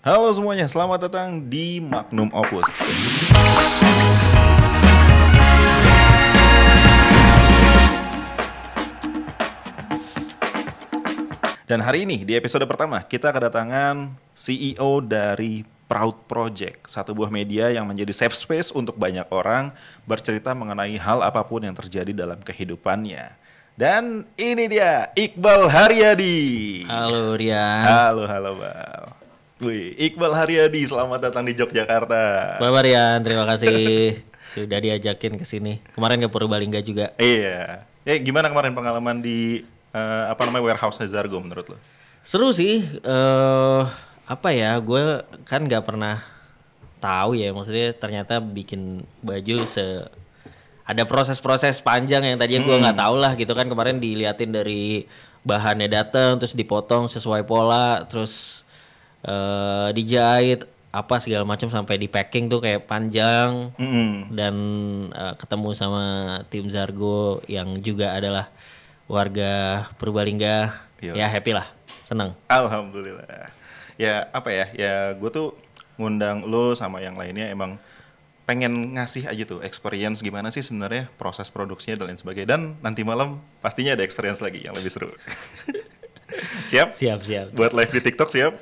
Halo semuanya, selamat datang di Magnum Opus. Dan hari ini di episode pertama kita kedatangan CEO dari Proud Project, satu buah media yang menjadi safe space untuk banyak orang bercerita mengenai hal apapun yang terjadi dalam kehidupannya. Dan ini dia, Iqbal Haryadi. Halo Rian. Halo Bal. Wih, Iqbal Haryadi, selamat datang di Yogyakarta. Bapak Rian, terima kasih sudah diajakin ke sini. Kemarin ke Purbalingga juga. Iya. Gimana kemarin pengalaman di warehouse Zargo menurut lo? Seru sih. Gue kan nggak pernah tahu ya. Maksudnya ternyata bikin baju ada proses-proses panjang yang tadinya gue nggak tahu lah gitu kan. Kemarin diliatin dari bahannya datang, terus dipotong sesuai pola, terus dijahit apa segala macam sampai di packing tuh kayak panjang. Dan ketemu sama tim Zargo yang juga adalah warga Purbalingga. Ya happy lah, senang. Alhamdulillah. Ya gue tuh ngundang lo sama yang lainnya emang pengen ngasih aja tuh experience gimana sih sebenarnya proses produksinya dan lain sebagainya. Dan nanti malam pastinya ada experience lagi yang lebih seru. Siap? Siap. Buat live di TikTok siap?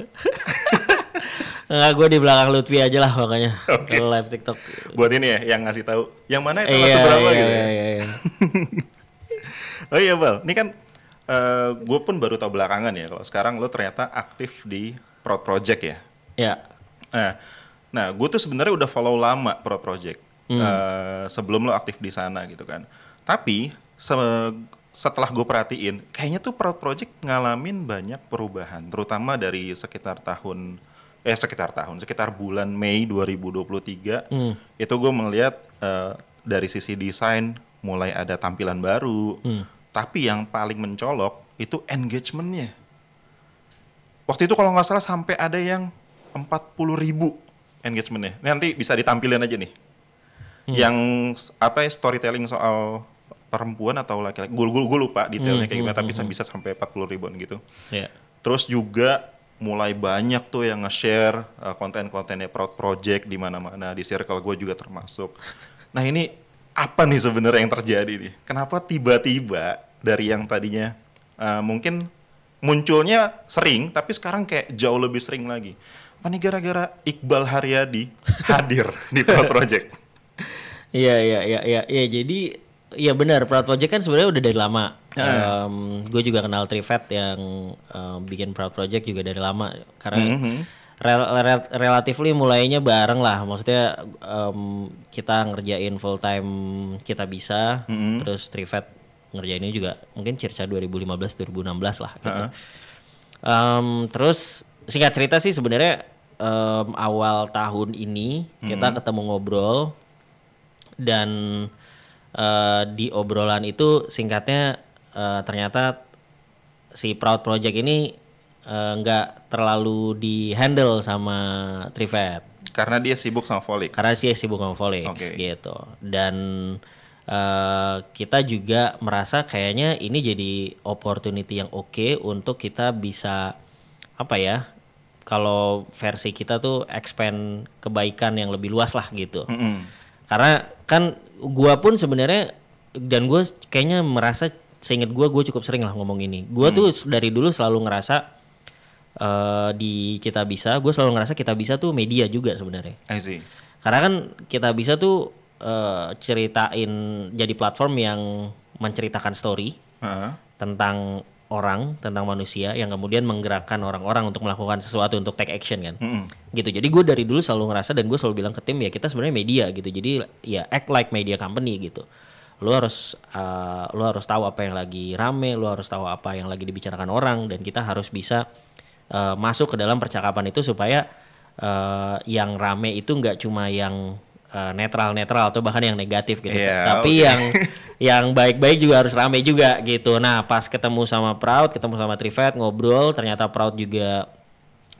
Enggak, gue di belakang Lutfi aja lah makanya. Okay. Kalau live TikTok. Buat ini ya, yang ngasih tahu yang mana itu seberapa gitu ya. Iya. Oh iya Bal, ini kan gue pun baru tahu belakangan ya kalau sekarang lo ternyata aktif di Proud Project ya. Iya. Nah, gue tuh sebenarnya udah follow lama Proud Project sebelum lo aktif di sana gitu kan. Tapi setelah gue perhatiin, kayaknya tuh Proud Project ngalamin banyak perubahan, terutama dari sekitar bulan Mei 2023. Itu gue melihat dari sisi desain mulai ada tampilan baru. Tapi yang paling mencolok itu engagementnya. Waktu itu kalau nggak salah sampai ada yang 40.000 engagementnya. Nanti bisa ditampilin aja nih. Yang storytelling soal perempuan atau laki-laki. Gue lupa detailnya kayak gimana, tapi bisa sampai 40.000-an gitu. Yeah. Terus juga mulai banyak tuh yang nge-share konten-kontennya Proud Project di mana-mana, di circle gue juga termasuk. Nah ini apa nih sebenarnya yang terjadi nih? Kenapa tiba-tiba dari yang tadinya mungkin munculnya sering, tapi sekarang kayak jauh lebih sering lagi? Apa nih gara-gara Iqbal Haryadi hadir di Proud Project? Iya. Jadi ya benar, Proud Project kan sebenarnya udah dari lama. Gue juga kenal Trivet yang bikin Proud Project juga dari lama. Karena relatively mulainya bareng lah. Maksudnya kita ngerjain full time kita bisa. Terus Trivet ngerjainnya juga mungkin circa 2015-2016 lah gitu. Terus singkat cerita sih sebenarnya awal tahun ini kita ketemu ngobrol. Dan di obrolan itu singkatnya ternyata si Proud Project ini nggak terlalu di handle sama Trivet. Karena dia sibuk sama Volix. Gitu. Dan kita juga merasa kayaknya ini jadi opportunity yang oke untuk kita bisa kalau versi kita tuh expand kebaikan yang lebih luas lah gitu. Karena kan gua pun sebenarnya, dan gue kayaknya merasa, seinget gue cukup sering lah ngomong ini. Gue tuh dari dulu selalu ngerasa di Kita Bisa, gue selalu ngerasa Kita Bisa tuh media juga sebenarnya. I see. Karena kan Kita Bisa tuh ceritain, jadi platform yang menceritakan story tentang orang, tentang manusia yang kemudian menggerakkan orang-orang untuk melakukan sesuatu, untuk take action kan. Gitu. Jadi gue dari dulu selalu ngerasa, dan gue selalu bilang ke tim ya, kita sebenarnya media gitu. Jadi ya act like media company gitu. Lu harus tahu apa yang lagi rame, lu harus tahu apa yang lagi dibicarakan orang, dan kita harus bisa masuk ke dalam percakapan itu supaya yang rame itu nggak cuma yang netral atau bahkan yang negatif gitu. Tapi yang baik-baik juga harus rame juga gitu. Nah, pas ketemu sama Proud, ketemu sama Trivet, ngobrol, ternyata Proud juga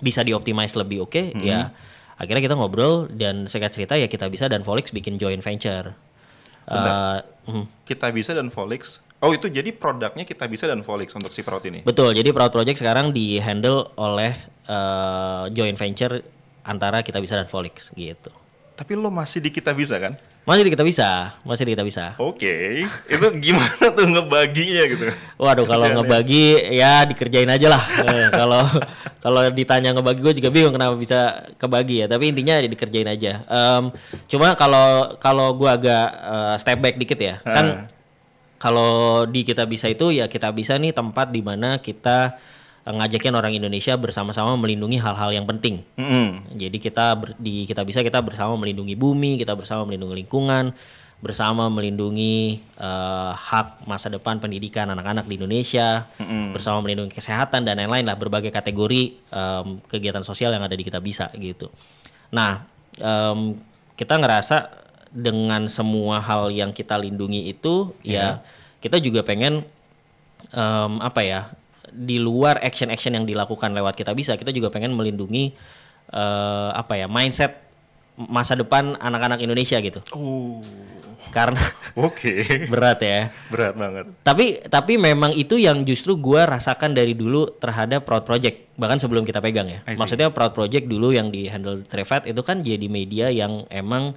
bisa dioptimize lebih oke. Ya akhirnya kita ngobrol, dan singkat cerita ya Kita Bisa dan Volix bikin joint venture. Kita Bisa dan Volix. Oh, itu jadi produknya Kita Bisa dan Volix untuk si Proud ini? Betul, jadi Proud Project sekarang di handle oleh joint venture antara Kita Bisa dan Volix gitu. Tapi lo masih di Kita Bisa kan? Masih di Kita Bisa. Oke, itu gimana tuh ngebaginya gitu? Waduh, kalau ngebagi ya dikerjain aja lah. Kalau ditanya ngebagi gue juga bingung kenapa bisa kebagi ya. Tapi intinya dikerjain aja. Cuma kalau gue agak step back dikit ya, kan kalau di Kita Bisa itu ya Kita Bisa nih tempat di mana kita ngajakin orang Indonesia bersama-sama melindungi hal-hal yang penting. Jadi di Kita Bisa kita bersama melindungi bumi, kita bersama melindungi lingkungan, bersama melindungi hak masa depan pendidikan anak-anak di Indonesia, bersama melindungi kesehatan dan lain-lain lah, berbagai kategori kegiatan sosial yang ada di Kita Bisa gitu. Nah, kita ngerasa dengan semua hal yang kita lindungi itu ya kita juga pengen di luar action-action yang dilakukan lewat Kita Bisa, kita juga pengen melindungi mindset masa depan anak-anak Indonesia gitu. Karena berat ya. Berat banget. Tapi memang itu yang justru gue rasakan dari dulu terhadap Proud Project, bahkan sebelum kita pegang ya. Maksudnya Proud Project dulu yang di handle Trefat itu kan jadi media yang emang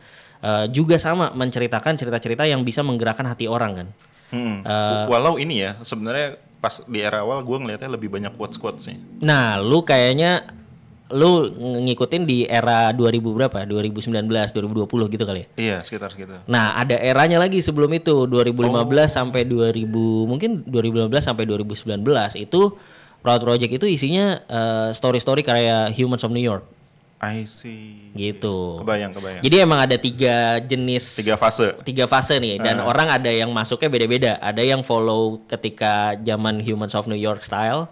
juga sama menceritakan cerita-cerita yang bisa menggerakkan hati orang kan. Walau ini ya sebenarnya pas di era awal gue ngelihatnya lebih banyak quotes-quotesnya. Nah, lu ngikutin di era 2000 berapa? 2019, 2020 gitu kali ya? Iya, sekitar segitu. Nah, ada eranya lagi sebelum itu, 2015 sampai 2015 sampai 2019 itu Proud Project itu isinya story-story kayak Humans of New York. I see. Gitu. Kebayang. Jadi emang ada 3 fase nih, dan orang ada yang masuknya beda-beda. Ada yang follow ketika zaman Humans of New York style,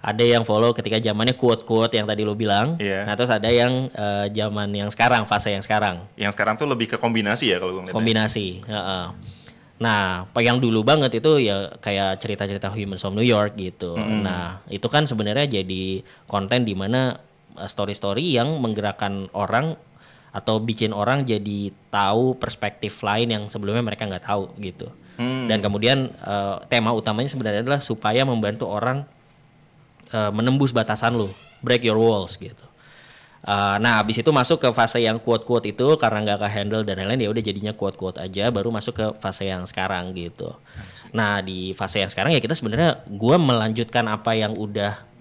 ada yang follow ketika zamannya quote-quote yang tadi lo bilang. Nah, terus ada yang zaman yang sekarang, fase yang sekarang. Yang sekarang tuh lebih ke kombinasi ya kalau gue ngeliatnya. Kombinasi. Nah, yang dulu banget itu ya kayak cerita-cerita Humans of New York gitu. Nah, itu kan sebenarnya jadi konten di mana story-story yang menggerakkan orang atau bikin orang jadi tahu perspektif lain yang sebelumnya mereka nggak tahu gitu. Dan kemudian tema utamanya sebenarnya adalah supaya membantu orang menembus batasan lo, break your walls gitu. Nah, abis itu masuk ke fase yang quote-quote itu karena nggak ke-handle dan lain-lain, ya udah jadinya quote-quote aja, baru masuk ke fase yang sekarang gitu. Nah, di fase yang sekarang ya kita sebenarnya gue melanjutkan apa yang udah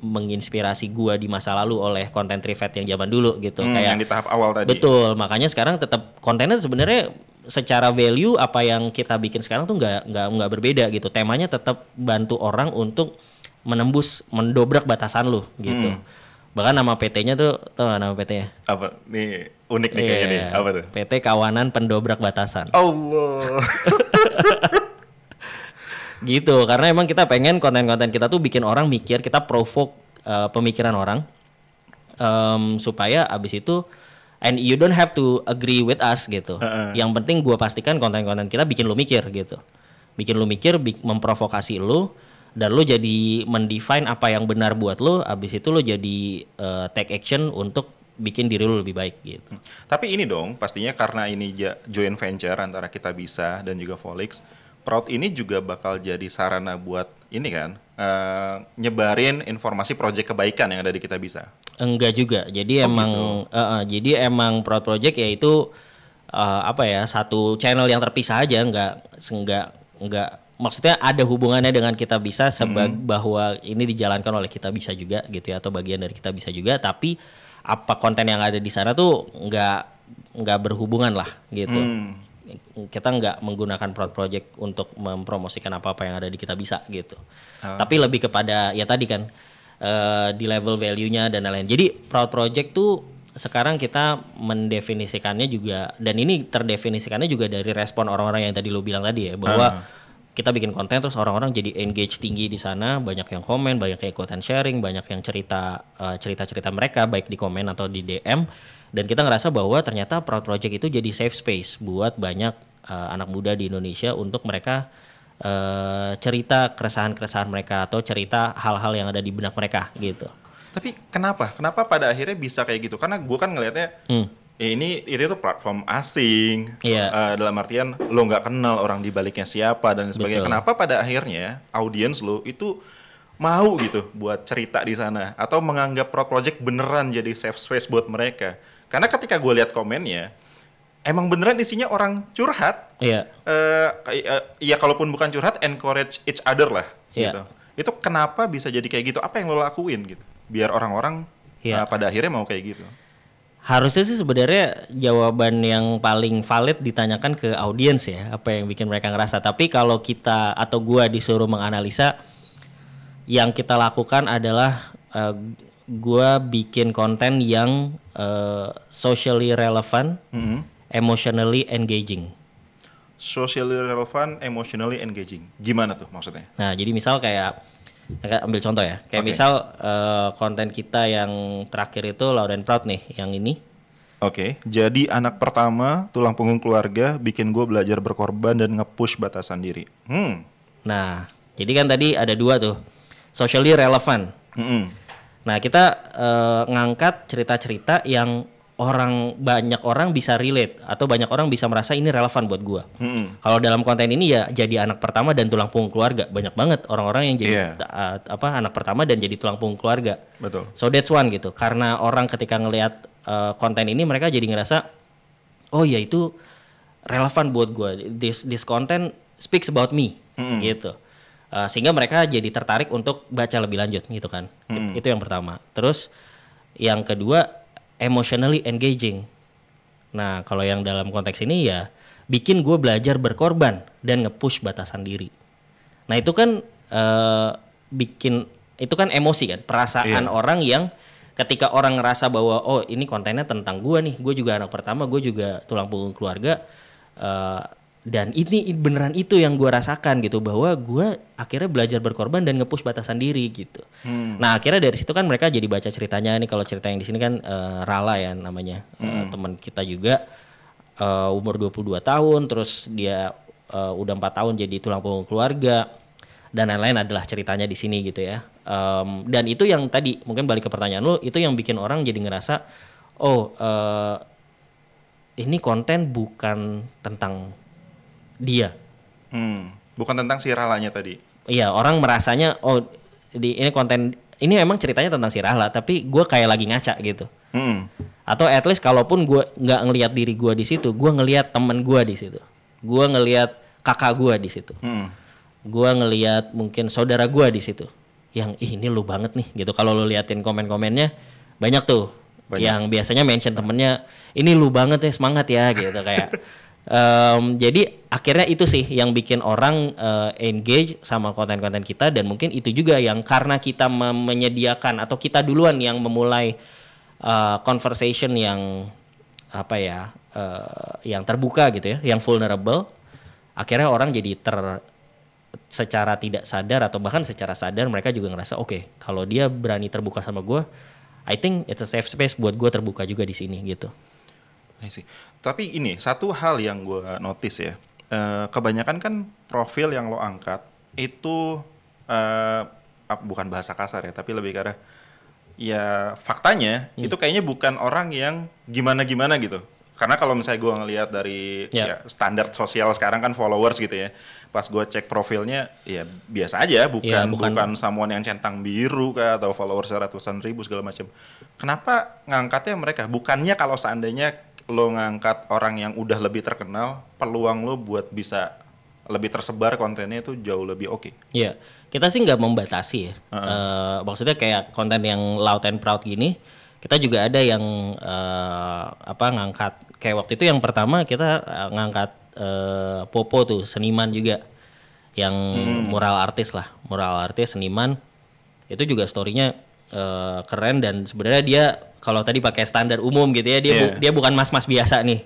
menginspirasi gua di masa lalu oleh konten Trifat yang zaman dulu gitu, kayak yang di tahap awal tadi. Betul, makanya sekarang tetap kontennya sebenarnya secara value apa yang kita bikin sekarang tuh nggak berbeda gitu. Temanya tetap bantu orang untuk mendobrak batasan lo gitu. Bahkan nama PT-nya tuh, nama PT-nya apa? Nih unik nih kayaknya nih. Apa tuh? PT Kawanan Pendobrak Batasan. Allah. Gitu, karena emang kita pengen konten-konten kita tuh bikin orang mikir, kita provoke pemikiran orang supaya abis itu, and you don't have to agree with us gitu. Yang penting gue pastikan konten-konten kita bikin lu mikir gitu, bikin lu mikir, memprovokasi lu, dan lu jadi mendefine apa yang benar buat lu. Abis itu lu jadi take action untuk bikin diri lu lebih baik gitu. Tapi ini dong, pastinya karena ini joint venture antara Kita Bisa dan juga Volix, Proud ini juga bakal jadi sarana buat ini kan, nyebarin informasi proyek kebaikan yang ada di Kita Bisa. Enggak juga. Jadi emang Proud Project yaitu satu channel yang terpisah aja, enggak maksudnya ada hubungannya dengan Kita Bisa bahwa ini dijalankan oleh Kita Bisa juga gitu ya, atau bagian dari Kita Bisa juga, tapi apa konten yang ada di sana tuh enggak berhubungan lah gitu. Kita nggak menggunakan Proud Project untuk mempromosikan apa-apa yang ada di Kita Bisa gitu. Tapi lebih kepada ya tadi kan di level value-nya dan lain-lain. Jadi Proud Project tuh sekarang kita mendefinisikannya juga, dan ini terdefinisikannya juga dari respon orang-orang yang tadi lo bilang tadi ya, bahwa kita bikin konten terus orang-orang jadi engage tinggi di sana, banyak yang komen, banyak yang ikut sharing, banyak yang cerita-cerita mereka baik di komen atau di DM. Dan kita ngerasa bahwa ternyata Proud Project itu jadi safe space buat banyak anak muda di Indonesia untuk mereka cerita keresahan-keresahan mereka atau cerita hal-hal yang ada di benak mereka gitu. Tapi kenapa pada akhirnya bisa kayak gitu? Karena gue kan ngelihatnya itu tuh platform asing, dalam artian lo nggak kenal orang di baliknya siapa dan sebagainya. Betul. Kenapa pada akhirnya audiens lo itu mau gitu buat cerita di sana atau menganggap Proud Project beneran jadi safe space buat mereka. Karena ketika gue lihat komennya, emang beneran isinya orang curhat. Iya. Ya kalaupun bukan curhat, encourage each other lah. Iya. Gitu. Itu kenapa bisa jadi kayak gitu? Apa yang lo lakuin gitu? Biar orang-orang pada akhirnya mau kayak gitu. Harusnya sih sebenarnya jawaban yang paling valid ditanyakan ke audiens ya, apa yang bikin mereka ngerasa. Tapi kalau kita atau gua disuruh menganalisa, yang kita lakukan adalah gua bikin konten yang socially relevant, emotionally engaging. Socially relevant, emotionally engaging. Gimana tuh maksudnya? Nah, jadi misal kayak ambil contoh ya, kayak misal konten kita yang terakhir itu Loud and Proud nih, yang ini. Oke, jadi anak pertama, tulang punggung keluarga, bikin gue belajar berkorban dan nge-push batasan diri. Nah, jadi kan tadi ada dua tuh, socially relevant. Nah, kita ngangkat cerita-cerita yang banyak orang bisa relate atau banyak orang bisa merasa ini relevan buat gua. Kalau dalam konten ini ya jadi anak pertama dan tulang punggung keluarga, banyak banget orang-orang yang jadi anak pertama dan jadi tulang punggung keluarga. Betul. So that's one gitu. Karena orang ketika ngelihat konten ini mereka jadi ngerasa oh ya itu relevan buat gua. This content speaks about me gitu. Sehingga mereka jadi tertarik untuk baca lebih lanjut gitu kan. Itu yang pertama. Terus yang kedua emotionally engaging. Nah, kalau yang dalam konteks ini ya bikin gue belajar berkorban dan nge-push batasan diri. Nah, itu kan itu kan emosi kan, perasaan orang yang ketika orang ngerasa bahwa oh ini kontennya tentang gue nih, gue juga anak pertama, gue juga tulang punggung keluarga, dan ini beneran itu yang gue rasakan gitu, bahwa gue akhirnya belajar berkorban dan nge-push batasan diri gitu. Nah akhirnya dari situ kan mereka jadi baca ceritanya nih. Kalau cerita yang di sini kan Rala ya namanya, teman kita juga, umur 22 tahun, terus dia udah 4 tahun jadi tulang punggung keluarga dan lain-lain adalah ceritanya di sini gitu ya. Dan itu yang tadi mungkin balik ke pertanyaan lo, itu yang bikin orang jadi ngerasa oh ini konten bukan tentang dia. Bukan tentang si Ralanya tadi. Iya, orang merasanya oh ini konten ini memang ceritanya tentang si Rahla, tapi gue kayak lagi ngaca gitu. Atau at least kalaupun gue nggak ngelihat diri gue di situ, gue ngelihat teman gue di situ, gue ngelihat kakak gue di situ, gue ngelihat mungkin saudara gue di situ, yang ini lu banget nih gitu. Kalau lu liatin komen-komennya banyak tuh yang biasanya mention temennya, ini lu banget ya, semangat ya gitu kayak. Jadi akhirnya itu sih yang bikin orang engage sama konten-konten kita, dan mungkin itu juga yang karena kita menyediakan atau kita duluan yang memulai conversation yang apa ya, yang terbuka gitu ya, yang vulnerable, akhirnya orang jadi secara tidak sadar atau bahkan secara sadar mereka juga ngerasa oke, kalau dia berani terbuka sama gue, I think it's a safe space buat gue terbuka juga di sini gitu. Sih. Tapi ini satu hal yang gue notice ya, kebanyakan kan profil yang lo angkat itu bukan bahasa kasar ya, tapi lebih ke arah ya faktanya itu kayaknya bukan orang yang gimana-gimana gitu. Karena kalau misalnya gue ngelihat dari ya, standar sosial sekarang kan followers gitu ya, pas gue cek profilnya ya biasa aja, bukan someone yang centang biru kah, atau followers ratusan ribu segala macam. Kenapa ngangkatnya mereka? Bukannya kalau seandainya lo ngangkat orang yang udah lebih terkenal, peluang lo buat bisa lebih tersebar kontennya itu jauh lebih oke. Iya, kita sih nggak membatasi ya. Maksudnya kayak konten yang Loud and Proud gini, kita juga ada yang ngangkat. Kayak waktu itu yang pertama kita ngangkat Popo tuh, seniman juga, yang mural artis seniman. Itu juga story-nya keren, dan sebenarnya dia kalau tadi pakai standar umum gitu ya, dia bukan mas-mas biasa nih.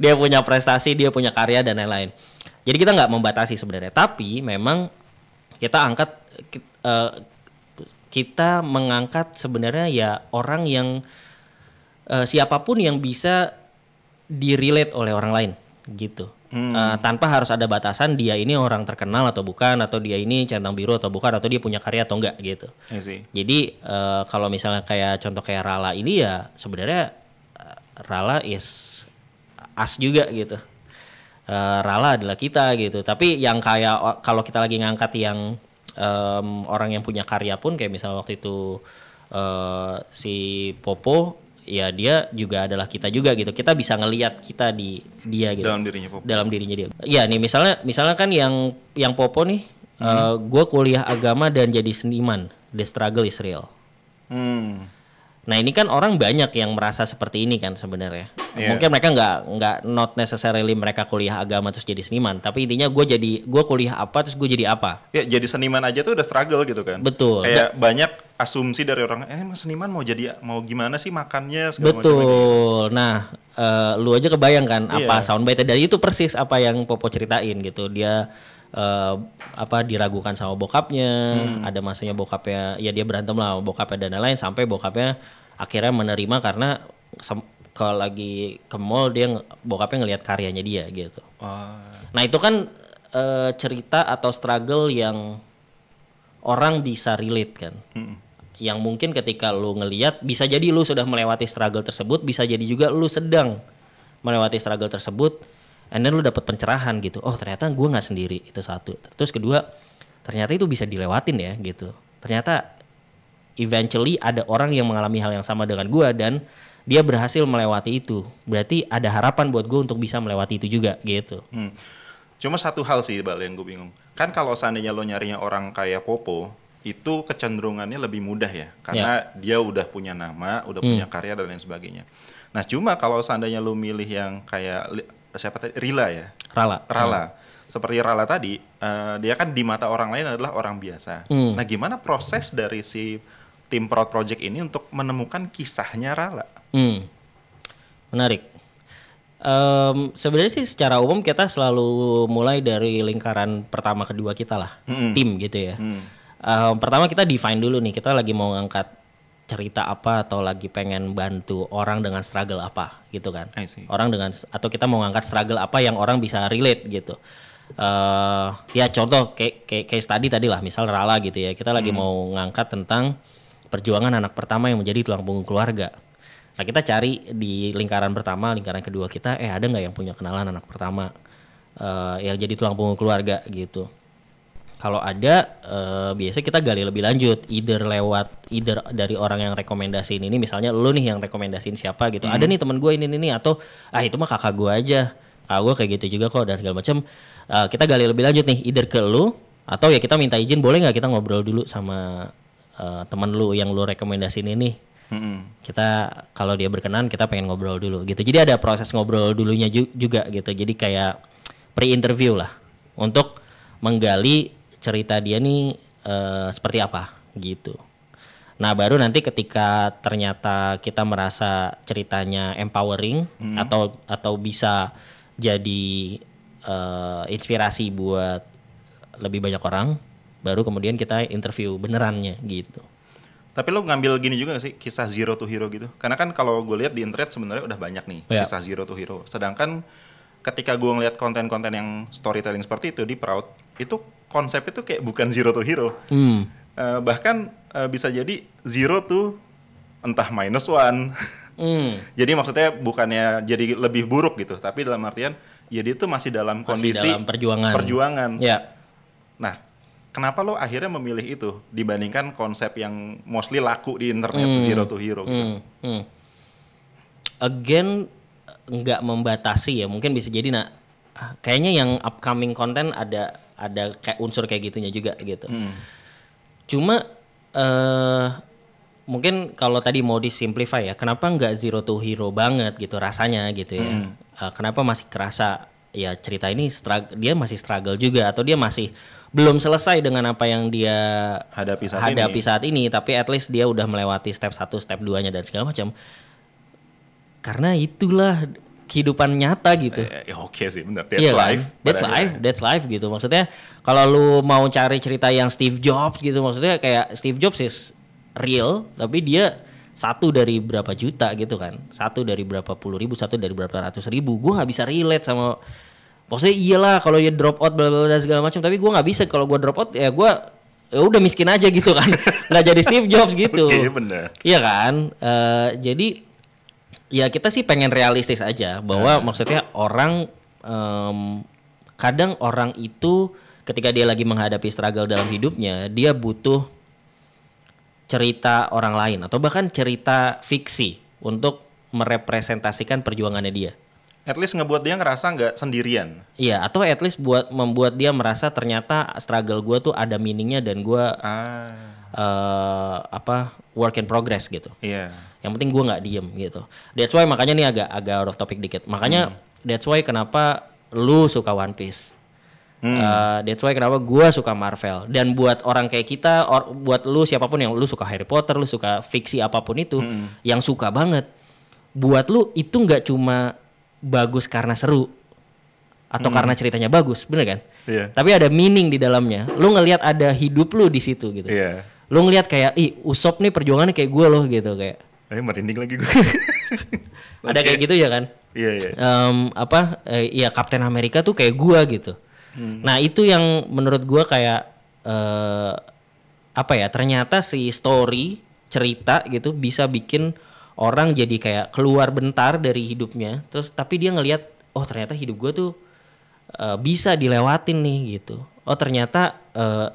dia punya prestasi, dia punya karya dan lain-lain. Jadi kita nggak membatasi sebenarnya, tapi memang kita mengangkat sebenarnya ya orang yang siapapun yang bisa di-relate oleh orang lain gitu. Tanpa harus ada batasan dia ini orang terkenal atau bukan, atau dia ini centang biru atau bukan, atau dia punya karya atau enggak gitu. Jadi kalau misalnya kayak contoh kayak Rala ini ya sebenarnya Rala is us juga gitu. Rala adalah kita gitu. Tapi yang kayak kalau kita lagi ngangkat yang orang yang punya karya pun kayak misalnya waktu itu si Popo, ya dia juga adalah kita juga gitu. Kita bisa ngelihat kita di dia gitu. Dalam dirinya Popo. Dalam dirinya dia. Ya nih misalnya kan yang Popo nih, gue kuliah agama dan jadi seniman. The struggle is real. Nah ini kan orang banyak yang merasa seperti ini kan sebenarnya. Mungkin mereka nggak not necessarily mereka kuliah agama terus jadi seniman, tapi intinya gue kuliah apa terus gue jadi apa. Ya jadi seniman aja tuh udah struggle gitu kan. Betul. Kayak banyak asumsi dari orang, emang seniman mau gimana sih makannya segala betul. macam gitu. Nah lu aja kebayang kan apa soundbite dari itu persis apa yang Popo ceritain gitu. Dia diragukan sama bokapnya, ada masanya bokapnya, ya dia berantem lah sama bokapnya dan lain-lain sampai bokapnya akhirnya menerima karena kalau lagi ke mall bokapnya ngelihat karyanya dia gitu. Nah itu kan cerita atau struggle yang orang bisa relate kan. Yang mungkin ketika lu ngelihat bisa jadi lu sudah melewati struggle tersebut, bisa jadi juga lu sedang melewati struggle tersebut. And then lu dapat pencerahan gitu. Oh ternyata gue nggak sendiri, itu satu. Terus kedua, ternyata itu bisa dilewatin ya gitu. Ternyata eventually ada orang yang mengalami hal yang sama dengan gue dan dia berhasil melewati itu. Berarti ada harapan buat gue untuk bisa melewati itu juga gitu. Cuma satu hal sih Bal yang gue bingung. Kan kalau seandainya lo nyarinya orang kayak Popo, itu kecenderungannya lebih mudah ya. Karena dia udah punya nama, udah punya karya dan lain sebagainya. Nah cuma kalau seandainya lo milih yang kayak siapa tadi? Rila ya? Rala. Seperti Rala tadi, dia kan di mata orang lain adalah orang biasa. Nah gimana proses dari si tim Proud Project ini untuk menemukan kisahnya Rala? Menarik. Sebenarnya sih secara umum kita selalu mulai dari lingkaran pertama kedua kita lah, tim gitu ya. Pertama kita define dulu nih, kita lagi mau ngangkat cerita apa atau lagi pengen bantu orang dengan struggle apa gitu kan. Atau kita mau ngangkat struggle apa yang orang bisa relate gitu. Ya contoh kayak study tadi lah, misal Rala gitu ya. Kita lagi mau ngangkat tentang perjuangan anak pertama yang menjadi tulang punggung keluarga. Nah kita cari di lingkaran pertama, lingkaran kedua kita, ada nggak yang punya kenalan anak pertama yang jadi tulang punggung keluarga gitu. Kalau ada, biasanya kita gali lebih lanjut, either dari orang yang rekomendasiin ini, misalnya lu nih yang rekomendasiin siapa gitu. Ada nih teman gue ini, atau itu mah kakak gue aja, kakak gue kayak gitu juga kok dan segala macam. Kita gali lebih lanjut nih, either ke lu, atau ya kita minta izin, boleh nggak kita ngobrol dulu sama teman lu yang lu rekomendasiin ini. Kita kalau dia berkenan, kita pengen ngobrol dulu gitu. Jadi ada proses ngobrol dulunya juga gitu. Jadi kayak pre-interview lah untuk menggali cerita dia nih seperti apa gitu. Nah baru nanti ketika ternyata kita merasa ceritanya empowering atau bisa jadi inspirasi buat lebih banyak orang, baru kemudian kita interview benerannya gitu. Tapi lo ngambil gini juga gak sih, kisah zero to hero gitu? Karena kan kalau gue lihat di internet sebenarnya udah banyak nih kisah zero to hero. Sedangkan ketika gue ngeliat konten-konten yang storytelling seperti itu di Proud, itu konsep itu kayak bukan zero to hero. Bahkan bisa jadi zero to entah -1. Jadi maksudnya bukannya jadi lebih buruk gitu, tapi dalam artian ya dia tuh masih dalam kondisi dalam perjuangan. Ya. Nah, kenapa lo akhirnya memilih itu dibandingkan konsep yang mostly laku di internet zero to hero gitu? Again, nggak membatasi ya, mungkin bisa jadi kayaknya yang upcoming konten ada kayak unsur kayak gitunya juga gitu. Cuma mungkin kalau tadi mau disimplify ya, kenapa nggak zero to hero banget gitu rasanya gitu ya. Kenapa masih kerasa ya cerita ini dia masih struggle juga, atau dia masih belum selesai dengan apa yang dia hadapi saat ini, tapi at least dia udah melewati step 1, step 2-nya dan segala macam. Karena itulah kehidupan nyata gitu. Oke sih, benar. That's life gitu. Maksudnya kalau lu mau cari cerita yang Steve Jobs gitu, maksudnya kayak Steve Jobs is real, tapi dia satu dari berapa juta gitu kan, satu dari berapa puluh ribu, satu dari berapa ratus ribu. Gue nggak bisa relate sama, maksudnya iyalah kalau dia drop out bla bla dan segala macam, tapi gue nggak bisa. Kalau gue drop out ya gue udah miskin aja gitu kan, nggak jadi Steve Jobs gitu. Oke, benar. Iya kan, jadi ya kita sih pengen realistis aja bahwa maksudnya orang kadang orang itu ketika dia lagi menghadapi struggle dalam hidupnya, dia butuh cerita orang lain atau bahkan cerita fiksi untuk merepresentasikan perjuangannya dia. At least ngebuat dia ngerasa nggak sendirian. Iya, atau at least membuat dia merasa ternyata struggle gue tuh ada meaningnya dan gue work in progress gitu. Iya. Yang penting gue nggak diem gitu. That's why makanya nih agak out of topic dikit. Makanya that's why kenapa lu suka One Piece. That's why kenapa gue suka Marvel. Dan buat orang kayak kita, buat lu siapapun yang lu suka Harry Potter, lu suka fiksi apapun itu, yang suka banget, buat lu itu nggak cuma bagus karena seru atau karena ceritanya bagus, bener kan? Yeah. Tapi ada meaning di dalamnya. Lu ngelihat ada hidup lu di situ gitu. Yeah. Lu ngelihat kayak, Usopp nih perjuangannya kayak gue loh gitu kayak. Merinding lagi gue. Ada kayak gitu ya kan? Iya. Ya Captain America tuh kayak gue gitu. Nah itu yang menurut gue kayak ternyata si story cerita gitu bisa bikin orang jadi kayak keluar bentar dari hidupnya, terus tapi dia ngelihat ternyata hidup gue tuh bisa dilewatin nih gitu. Ternyata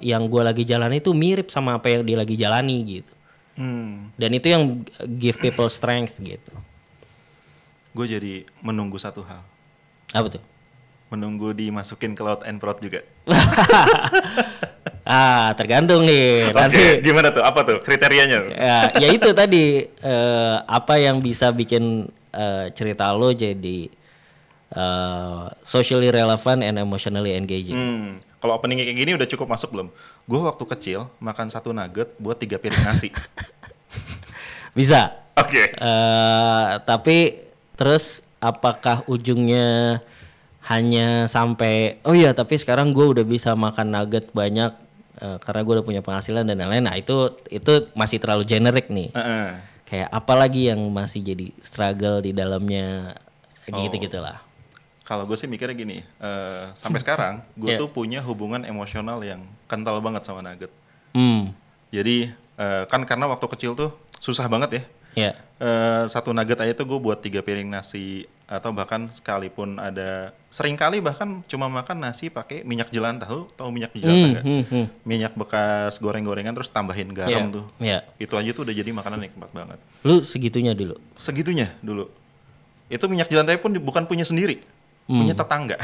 yang gue lagi jalani itu mirip sama apa yang dia lagi jalani gitu. Dan itu yang give people strength gitu. Gue jadi menunggu satu hal. Apa tuh? Menunggu dimasukin ke Loud and Proud juga. Tergantung nih. Nanti gimana tuh? Apa tuh kriterianya? Ya itu tadi apa yang bisa bikin cerita lo jadi socially relevant and emotionally engaging. Kalau openingnya kayak gini udah cukup masuk belum? Gue waktu kecil makan 1 nugget buat 3 piring nasi. Bisa. Oke. Tapi terus apakah ujungnya hanya sampai tapi sekarang gue udah bisa makan nugget banyak karena gue udah punya penghasilan dan lain-lain. Nah itu masih terlalu generik nih. Kayak apalagi yang masih jadi struggle di dalamnya gitu-gitulah. Kalau gue sih mikirnya gini, sampai sekarang gue tuh punya hubungan emosional yang kental banget sama nugget. Jadi kan karena waktu kecil tuh susah banget ya. Yeah. 1 nugget aja tuh gue buat 3 piring nasi, atau bahkan sekalipun seringkali bahkan cuma makan nasi pakai minyak jelantah. Lu tahu minyak jelantah nggak? Minyak bekas goreng-gorengan terus tambahin garam tuh. Itu aja tuh udah jadi makanan nikmat banget. Lu segitunya dulu? Segitunya dulu. Itu minyak jelantah pun bukan punya sendiri, punya tetangga.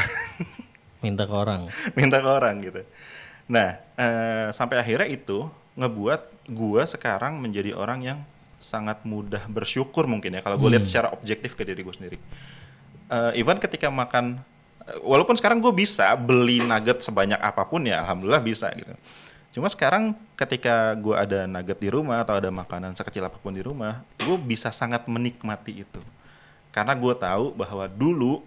Minta ke orang. Minta ke orang gitu. Nah, sampai akhirnya itu ngebuat gue sekarang menjadi orang yang sangat mudah bersyukur mungkin ya kalau gue lihat secara objektif ke diri gue sendiri. Even ketika makan, walaupun sekarang gue bisa beli nugget sebanyak apapun ya, alhamdulillah bisa gitu. Cuma sekarang ketika gue ada nugget di rumah atau ada makanan sekecil apapun di rumah, gue bisa sangat menikmati itu. Karena gue tahu bahwa dulu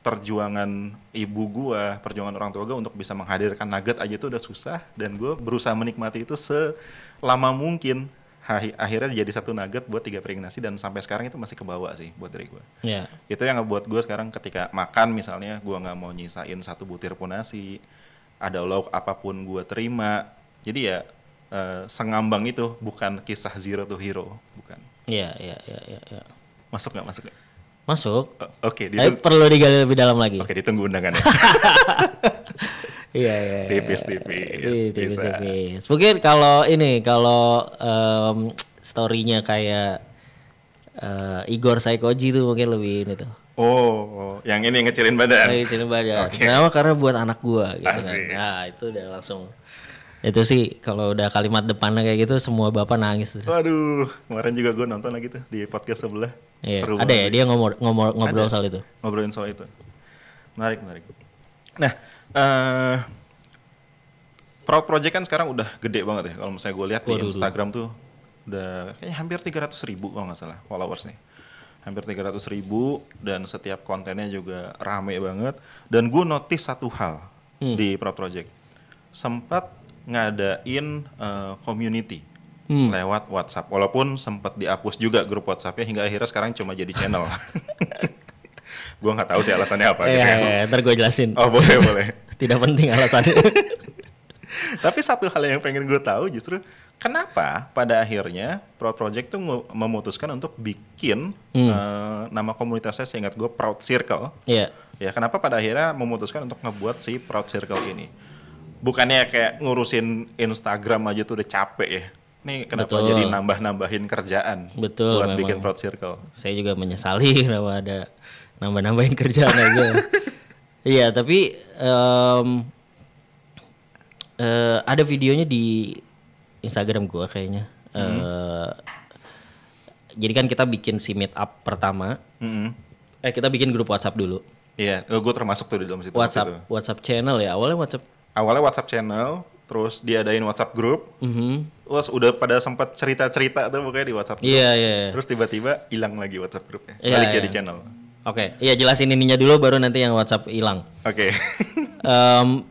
perjuangan ibu gue, perjuangan orang tua gue untuk bisa menghadirkan nugget aja itu udah susah, dan gue berusaha menikmati itu selama mungkin. Akhirnya jadi 1 nugget buat 3 piring nasi, dan sampai sekarang itu masih kebawa sih buat diri gue. Yeah. Itu yang ngebuat gue sekarang ketika makan misalnya, gue nggak mau nyisain 1 butir pun nasi, ada lauk apapun gue terima. Jadi ya sengambang itu, bukan kisah zero to hero, bukan. Iya. Masuk nggak? Masuk. Oke. Tapi perlu digali lebih dalam lagi. Oke, ditunggu undangannya. Iya. Tipis. Mungkin kalau story-nya kayak Igor Saikoji tuh mungkin lebih ini tuh. Yang ini ngecilin badan. Ngecilin badan. Okay. Kenapa? Karena buat anak gua gitu kan. Nah, itu udah langsung. Itu sih kalau udah kalimat depannya kayak gitu semua bapak nangis. Waduh, kemarin juga gua nonton lagi tuh di podcast sebelah. Iya, seru ada ya, dia ngobrol soal itu. Ngobrolin soal itu. Menarik. Nah, Proud Project kan sekarang udah gede banget ya. Kalau misalnya gue lihat di Instagram tuh udah kayaknya hampir 300.000 kalau nggak salah followers nih. Hampir 300.000, dan setiap kontennya juga rame banget. Dan gue notice satu hal di Proud Project. Sempat ngadain community lewat WhatsApp. Walaupun sempat dihapus juga grup WhatsApp-nya, hingga akhirnya sekarang cuma jadi channel. Gue nggak tahu sih alasannya apa. Ntar gue jelasin. Boleh. Tidak penting alasannya. Tapi satu hal yang pengen gue tahu justru kenapa pada akhirnya Proud Project tuh memutuskan untuk bikin nama komunitasnya, seingat gue Proud Circle. Iya. Ya, kenapa pada akhirnya memutuskan untuk ngebuat si Proud Circle ini? Bukannya kayak ngurusin Instagram aja tuh udah capek ya. Nih kenapa jadi nambah-nambahin kerjaan buat memang. bikin Proud Circle. Saya juga menyesali kenapa ada nambah-nambahin kerjaan aja. Iya, tapi ada videonya di Instagram gua kayaknya. Jadi kan kita bikin si meet up pertama. Kita bikin grup WhatsApp dulu. Iya, gue termasuk tuh di dalam situ. WhatsApp channel ya, Awalnya WhatsApp channel, terus diadain WhatsApp grup. Terus udah pada sempat cerita-cerita tuh pokoknya di WhatsApp grup. Iya. Terus tiba-tiba hilang lagi WhatsApp grupnya. Balik jadi channel. Oke, iya jelasin ininya dulu baru nanti yang WhatsApp hilang. Oke.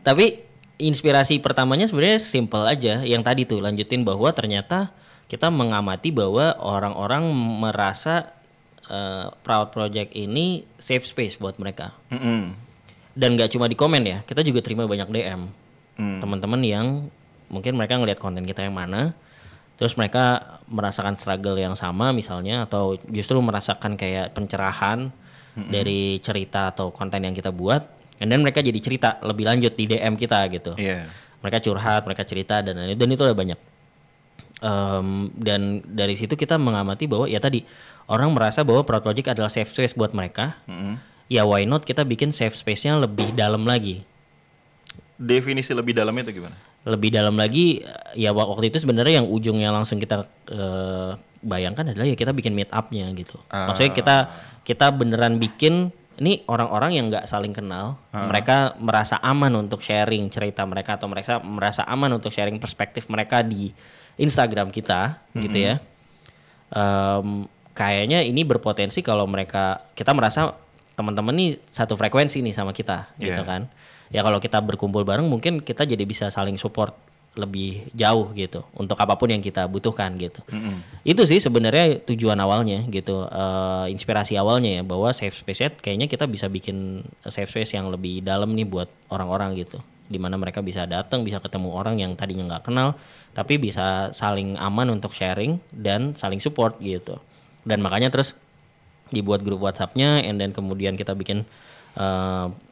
Tapi inspirasi pertamanya sebenarnya simple aja. Yang tadi tuh lanjutin bahwa ternyata kita mengamati bahwa orang-orang merasa Proud Project ini safe space buat mereka. Dan gak cuma di komen ya, kita juga terima banyak DM. Teman-teman yang mungkin mereka ngelihat konten kita yang mana, terus mereka merasakan struggle yang sama misalnya, atau justru merasakan kayak pencerahan dari cerita atau konten yang kita buat, dan mereka jadi cerita lebih lanjut di DM kita gitu. Mereka curhat, mereka cerita, dan itu ada banyak. Dan dari situ kita mengamati bahwa ya tadi orang merasa bahwa Proud Project adalah safe space buat mereka. Ya why not kita bikin safe space-nya lebih dalam lagi. Definisi lebih dalamnya itu gimana? Lebih dalam lagi ya waktu itu sebenarnya yang ujungnya langsung kita bayangkan adalah ya kita bikin meet up-nya gitu. Maksudnya kita beneran bikin ini orang-orang yang nggak saling kenal, mereka merasa aman untuk sharing cerita mereka atau mereka merasa aman untuk sharing perspektif mereka di Instagram kita gitu ya. Kayaknya ini berpotensi kalau kita merasa teman-teman nih satu frekuensi nih sama kita gitu kan. Ya kalau kita berkumpul bareng mungkin kita jadi bisa saling support lebih jauh gitu untuk apapun yang kita butuhkan gitu. Itu sih sebenarnya tujuan awalnya gitu, inspirasi awalnya ya, bahwa safe space kayaknya kita bisa bikin safe space yang lebih dalam nih buat orang-orang gitu, dimana mereka bisa datang, bisa ketemu orang yang tadinya nggak kenal tapi bisa saling aman untuk sharing dan saling support gitu. Dan makanya terus dibuat grup WhatsApp-nya, and then kemudian kita bikin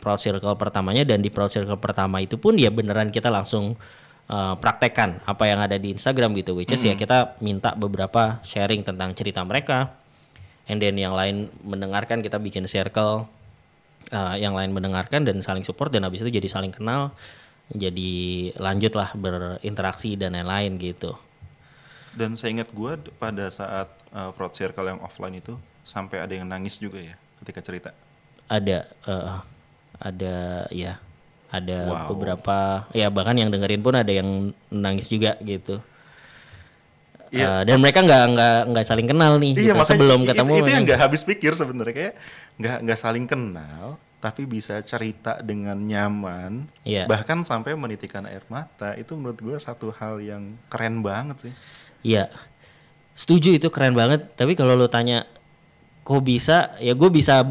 Proud Circle pertamanya, dan di Proud Circle pertama itu pun ya beneran kita langsung praktekkan apa yang ada di Instagram gitu, which is ya kita minta beberapa sharing tentang cerita mereka, and then yang lain mendengarkan, kita bikin circle, yang lain mendengarkan dan saling support, dan habis itu jadi saling kenal, jadi lanjutlah berinteraksi dan lain-lain gitu. Dan saya ingat gue pada saat Proud Circle yang offline itu sampai ada yang nangis juga ya ketika cerita. Ada ya. Ada beberapa ya, bahkan yang dengerin pun ada yang nangis juga gitu. Dan mereka nggak saling kenal nih gitu, sebelum ketemu. Itu yang nggak habis pikir sebenarnya, kayak nggak saling kenal tapi bisa cerita dengan nyaman, bahkan sampai menitikan air mata. Itu menurut gue satu hal yang keren banget sih. Iya, setuju, itu keren banget. Tapi kalau lo tanya kok bisa, ya gue bisa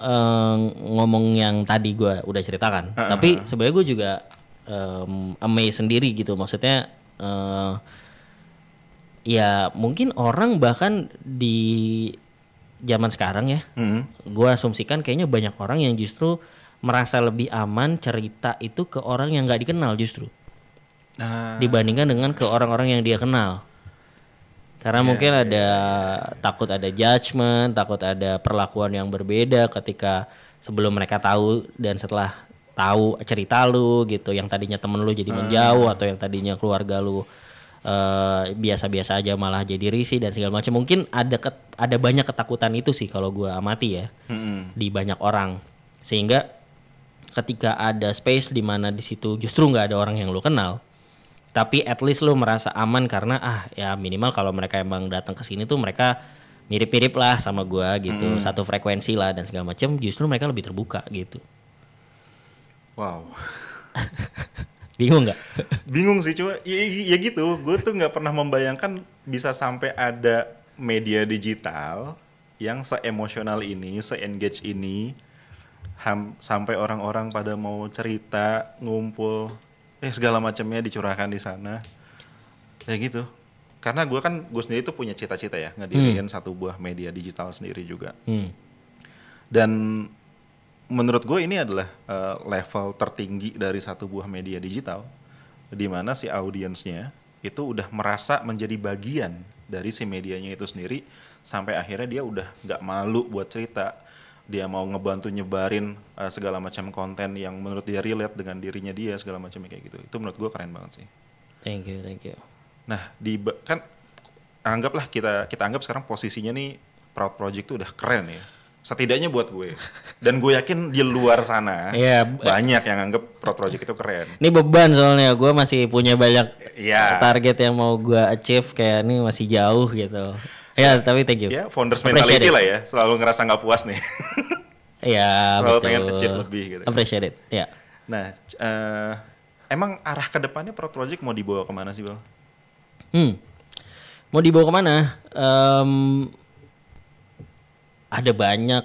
ngomong yang tadi gue udah ceritakan. Tapi sebenarnya gue juga amazed sendiri gitu. Maksudnya ya mungkin orang bahkan di zaman sekarang ya, gue asumsikan kayaknya banyak orang yang justru merasa lebih aman cerita itu ke orang yang nggak dikenal justru, dibandingkan dengan ke orang-orang yang dia kenal. Karena mungkin ada takut ada judgement, takut ada perlakuan yang berbeda ketika sebelum mereka tahu dan setelah tahu cerita lu gitu, yang tadinya temen lu jadi menjauh, atau yang tadinya keluarga lu biasa-biasa aja malah jadi risih dan segala macam. Mungkin ada banyak ketakutan itu sih kalau gue amati ya, di banyak orang, sehingga ketika ada space di mana di situ justru nggak ada orang yang lu kenal, tapi at least lu merasa aman karena ya minimal kalau mereka emang datang ke sini tuh mereka mirip-mirip lah sama gua gitu, satu frekuensi lah dan segala macam, justru mereka lebih terbuka gitu. Wow. Bingung nggak? Bingung sih, cuma ya gitu. Gue tuh nggak pernah membayangkan bisa sampai ada media digital yang se-emosional ini, se-engage ini, sampai orang-orang pada mau cerita, ngumpul, segala macamnya dicurahkan di sana, kayak gitu. Karena gue sendiri tuh punya cita-cita ya, ngediriin satu buah media digital sendiri juga. Dan menurut gue ini adalah level tertinggi dari satu buah media digital. di mana si audiensnya itu udah merasa menjadi bagian dari si medianya itu sendiri, sampai akhirnya dia udah nggak malu buat cerita, dia mau ngebantu nyebarin segala macam konten yang menurut dia relate dengan dirinya dia, segala macam kayak gitu. Itu menurut gue keren banget sih. Thank you. Nah, kan anggaplah kita anggap sekarang posisinya nih Proud Project tuh udah keren ya. Setidaknya buat gue. Dan gue yakin di luar sana banyak yang anggap Proud Project itu keren. Ini beban soalnya, gue masih punya banyak target yang mau gue achieve, kayak ini masih jauh gitu. Ya, tapi thank you. Ya, founders mentality lah ya, selalu ngerasa nggak puas nih. Iya, selalu betul. pengen achieve lebih gitu. Appreciate it, ya. Nah, emang arah kedepannya Proud Project mau dibawa kemana sih, Bal? Mau dibawa kemana? Ada banyak.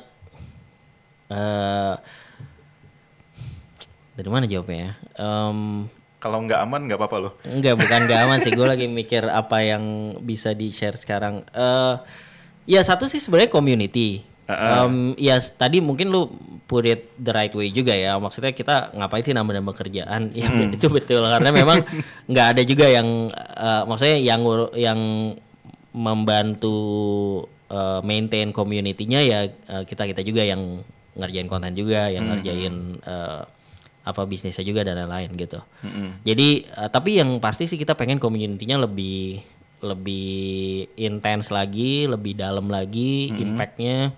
Dari mana jawabnya ya? Kalau nggak aman nggak apa-apa loh. Enggak, bukan nggak aman sih. Gue lagi mikir apa yang bisa di-share sekarang. Ya satu sih sebenarnya community. Ya tadi mungkin lu put it the right way juga ya. Maksudnya kita ngapain sih nambah-nambah kerjaan? Ya itu betul, karena memang nggak ada juga yang maksudnya yang membantu maintain community-nya ya, kita juga yang ngerjain konten juga, yang ngerjain bisnisnya juga dan lain-lain gitu. Jadi tapi yang pasti sih kita pengen community-nya lebih intens lagi, lebih dalam lagi impact-nya,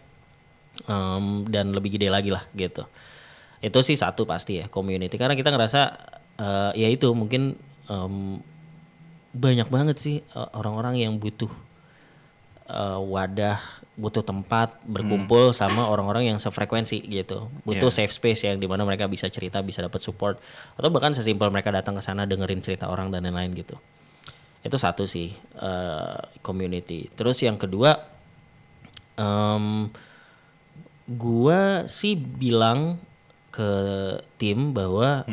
dan lebih gede lagi lah gitu. Itu sih satu pasti ya, community, karena kita ngerasa ya itu mungkin banyak banget sih orang-orang yang butuh wadah, butuh tempat berkumpul sama orang-orang yang sefrekuensi gitu, butuh safe space yang dimana mereka bisa cerita, bisa dapat support, atau bahkan sesimpel mereka datang ke sana dengerin cerita orang dan lain-lain gitu. Itu satu sih, community. Terus yang kedua, gua sih bilang ke tim bahwa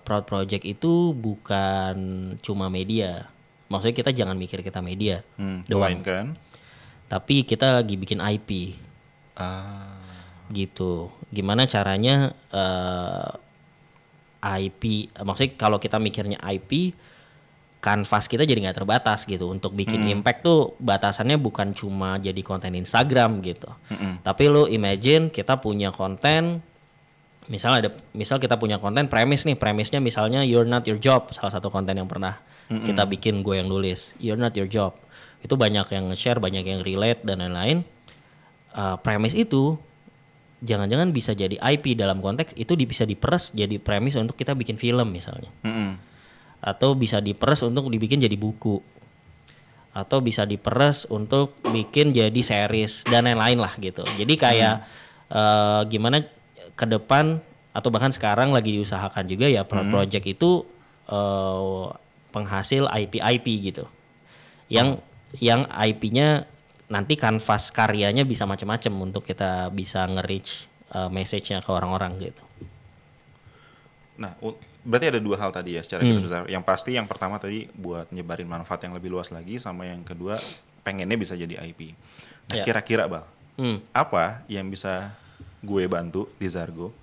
Proud Project itu bukan cuma media. Maksudnya kita jangan mikir kita media doang kan? Tapi kita lagi bikin IP. Gitu. Gimana caranya IP, maksudnya kalau kita mikirnya IP, kanvas kita jadi nggak terbatas gitu. Untuk bikin impact tuh batasannya bukan cuma jadi konten Instagram gitu. Tapi lo imagine kita punya konten, misal kita punya konten premisnya misalnya You're Not Your Job, salah satu konten yang pernah kita bikin, gue yang nulis, You're Not Your Job. Itu banyak yang share, banyak yang relate dan lain-lain. Premis itu jangan-jangan bisa jadi IP dalam konteks itu, bisa diperes jadi premis untuk kita bikin film misalnya. Atau bisa diperes untuk dibikin jadi buku. Atau bisa diperes untuk bikin jadi series dan lain-lain lah gitu. Jadi kayak gimana ke depan, atau bahkan sekarang lagi diusahakan juga ya, project itu penghasil IP gitu. Yang IP-nya nanti kanvas karyanya bisa macam-macam untuk kita bisa nge-reach message-nya ke orang-orang gitu. Nah, berarti ada dua hal tadi ya secara gitu besar. Yang pasti yang pertama tadi buat nyebarin manfaat yang lebih luas lagi, sama yang kedua pengennya bisa jadi IP. Nah, kira-kira Bal, apa yang bisa gue bantu di Zargo,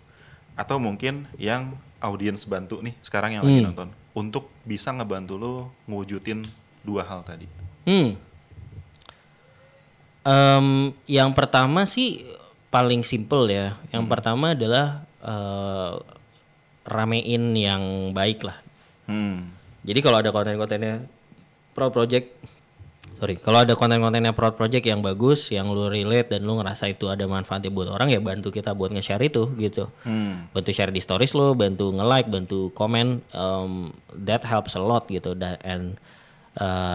atau mungkin yang audiens bantu nih sekarang yang lagi nonton, untuk bisa ngebantu lo ngewujudin dua hal tadi? Yang pertama sih paling simple ya. Yang pertama adalah ramein yang baik lah. Jadi kalau ada konten-kontennya Proud Project yang bagus, yang lu relate dan lu ngerasa itu ada manfaatnya buat orang, ya bantu kita buat nge-share itu gitu. Bantu share di stories lu, bantu nge-like, bantu komen, that helps a lot gitu. And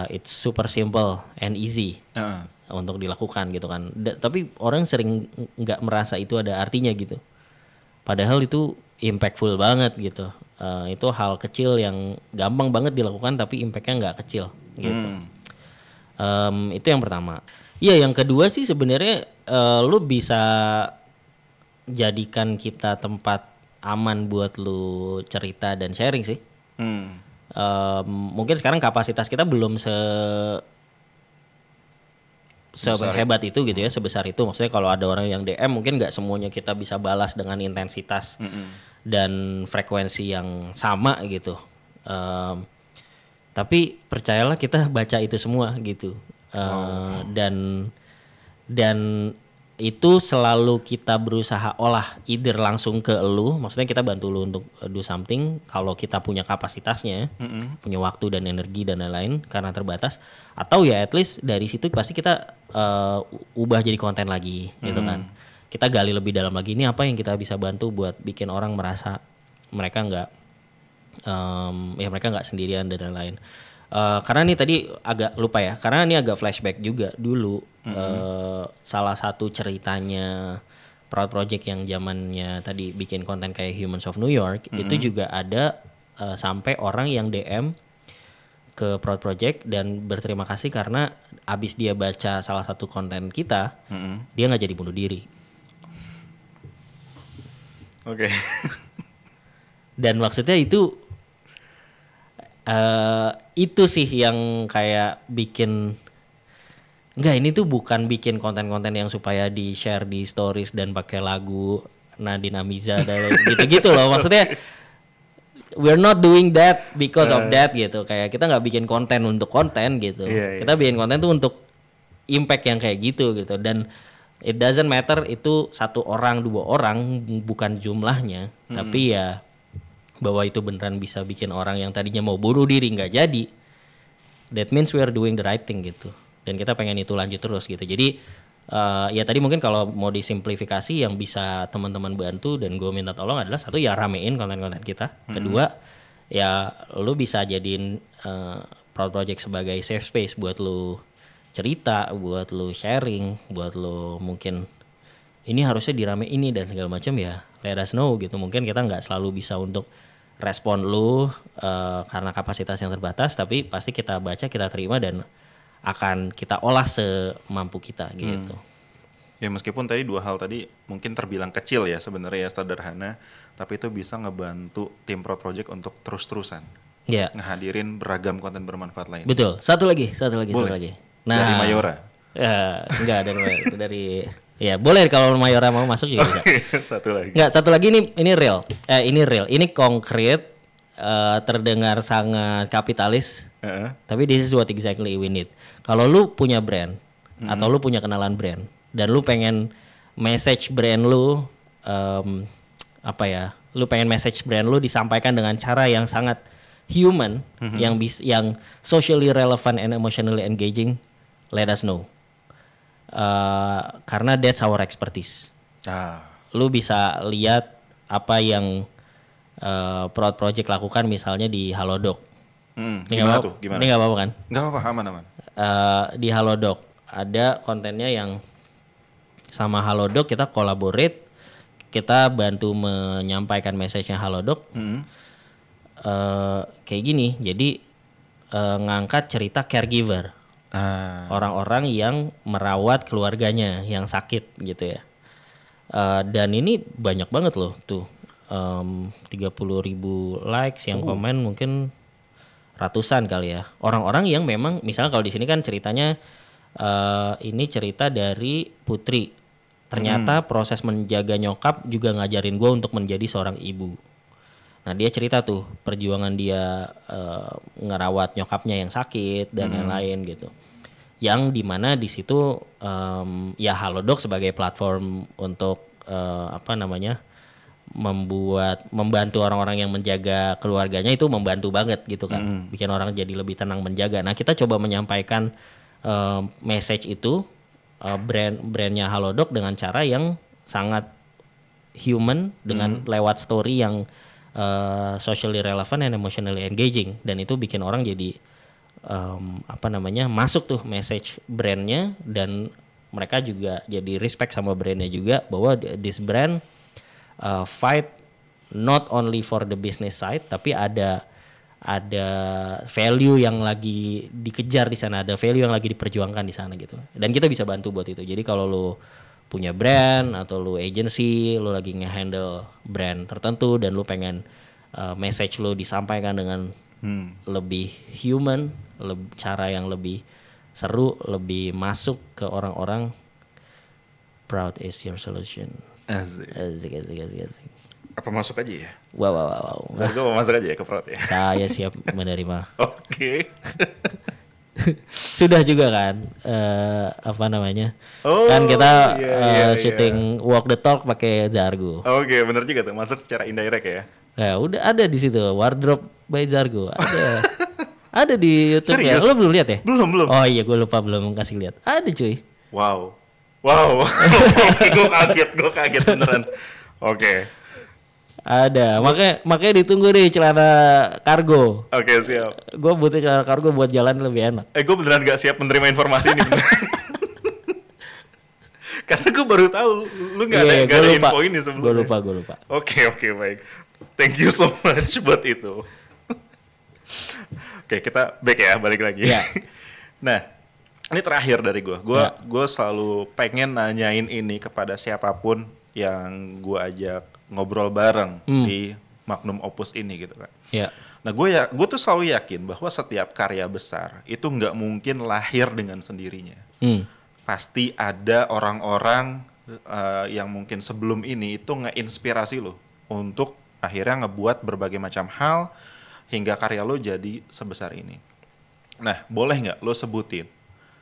it's super simple and easy untuk dilakukan gitu kan. Tapi orang sering nggak merasa itu ada artinya gitu. Padahal itu impactful banget gitu. Itu hal kecil yang gampang banget dilakukan tapi impactnya nggak kecil gitu. Itu yang pertama. Iya, yang kedua sih sebenarnya lu bisa jadikan kita tempat aman buat lu cerita dan sharing sih. Mungkin sekarang kapasitas kita belum sehebat itu gitu ya, sebesar itu. Maksudnya kalau ada orang yang DM mungkin nggak semuanya kita bisa balas dengan intensitas dan frekuensi yang sama gitu. Tapi percayalah kita baca itu semua gitu. Dan itu selalu kita berusaha olah either langsung ke lu, maksudnya kita bantu lu untuk do something kalau kita punya kapasitasnya, punya waktu dan energi dan lain-lain karena terbatas, atau ya at least dari situ pasti kita ubah jadi konten lagi gitu kan. Kita gali lebih dalam lagi, ini apa yang kita bisa bantu buat bikin orang merasa mereka nggak sendirian dan lain-lain. Karena ini tadi agak lupa ya, karena ini agak flashback juga dulu. Salah satu ceritanya Proud Project yang zamannya tadi bikin konten kayak Humans of New York, itu juga ada sampai orang yang DM ke Proud Project dan berterima kasih karena abis dia baca salah satu konten kita, dia nggak jadi bunuh diri. Oke. Dan maksudnya itu sih yang kayak bikin, enggak, ini tuh bukan bikin konten-konten yang supaya di share di stories dan pakai lagu Nadine Amiza dan gitu-gitu loh. Maksudnya we're not doing that because of that gitu. Kayak kita nggak bikin konten untuk konten gitu. Kita bikin konten tuh untuk impact yang kayak gitu. Dan it doesn't matter itu 1 orang 2 orang, bukan jumlahnya, tapi ya bahwa itu beneran bisa bikin orang yang tadinya mau bunuh diri nggak jadi. That means we are doing the right thing gitu. Dan kita pengen itu lanjut terus gitu. Jadi ya tadi mungkin kalau mau disimplifikasi yang bisa teman-teman bantu dan gue minta tolong adalah, 1 ya ramein konten-konten kita. Kedua ya lu bisa jadiin Proud Project sebagai safe space buat lu cerita, buat lu sharing, buat lu mungkin ini harusnya dirame ini dan segala macam, ya let us know gitu. Mungkin kita nggak selalu bisa untuk respon lu karena kapasitas yang terbatas, tapi pasti kita baca, kita terima dan akan kita olah semampu kita gitu. Ya meskipun tadi 2 hal tadi mungkin terbilang kecil ya sebenarnya ya, sederhana, tapi itu bisa ngebantu tim Proud Project untuk terus-terusan ngehadirin beragam konten bermanfaat lain. Betul. Satu lagi. Nah, dari Mayora? Enggak, dari ya boleh kalau Mayora mau masuk juga bisa. Satu lagi. Enggak, satu lagi ini real. Ini konkret, terdengar sangat kapitalis. Tapi this is what exactly we need. Kalau lu punya brand atau lu punya kenalan brand dan lu pengen message brand lu lu pengen message brand lu disampaikan dengan cara yang sangat human, yang socially relevant and emotionally engaging, let us know. Karena that's our expertise. Lu bisa lihat apa yang Proud Project lakukan misalnya di Halodoc. Gimana tuh? Gimana? Ini nggak apa-apa kan? Nggak apa-apa, aman. Di Halodoc ada kontennya yang sama Halodoc kita collaborate, kita bantu menyampaikan message-nya Halodoc. Kayak gini, jadi ngangkat cerita caregiver, orang-orang yang merawat keluarganya yang sakit gitu ya. Dan ini banyak banget loh tuh, 30.000 likes, yang komen mungkin ratusan kali ya. Orang-orang yang memang misalnya kalau di sini kan ceritanya ini cerita dari Putri. Ternyata proses menjaga nyokap juga ngajarin gue untuk menjadi seorang ibu. Nah dia cerita tuh perjuangan dia ngerawat nyokapnya yang sakit dan lain-lain gitu. Yang dimana di situ ya Halodoc sebagai platform untuk membantu orang-orang yang menjaga keluarganya, itu membantu banget gitu kan. Bikin orang jadi lebih tenang menjaga. Nah kita coba menyampaikan message itu, brandnya Halodoc dengan cara yang sangat human, dengan lewat story yang socially relevant and emotionally engaging, dan itu bikin orang jadi masuk tuh message brandnya, dan mereka juga jadi respect sama brandnya juga, bahwa this brand fight not only for the business side, tapi ada value yang lagi dikejar di sana, ada value yang lagi diperjuangkan di sana gitu. Dan kita bisa bantu buat itu. Jadi kalau lu punya brand atau lu agency, lu lagi nge-handle brand tertentu dan lu pengen message lu disampaikan dengan lebih human, cara yang lebih seru, lebih masuk ke orang-orang, Proud is your solution. Asik. Apa masuk aja ya? Wow. Zargo mau masuk aja ya ke Prod ya? Saya siap menerima. Oke. Sudah juga kan, apa namanya? Oh, kan kita iya. syuting Walk the Talk pakai Zargo. Oke, bener juga tuh, masuk secara indirect ya. Ya udah ada di situ Wardrobe by Zargo. Ada. Ada di YouTube ya. Serius? Lo belum lihat ya? Belum. Oh iya, gue lupa belum kasih lihat. Ada cuy. Wow. Gue kaget beneran. Oke. Ada. Makanya ditunggu deh celana kargo. Oke, siap. Gue butuh celana kargo buat jalan lebih enak. Gue beneran gak siap menerima informasi ini. Karena gue baru tahu lu gak ada info ini sebelumnya. Gue lupa. Oke, baik. Thank you so much buat itu. Oke, kita balik lagi. Yeah. Nah, ini terakhir dari gue. Gue selalu pengen nanyain ini kepada siapapun yang gue ajak ngobrol bareng di Magnum Opus ini gitu kan. Yeah. Nah, gue tuh selalu yakin bahwa setiap karya besar itu nggak mungkin lahir dengan sendirinya. Pasti ada orang-orang yang mungkin sebelum ini itu ngeinspirasi lo untuk akhirnya ngebuat berbagai macam hal hingga karya lo jadi sebesar ini. Nah, boleh nggak lo sebutin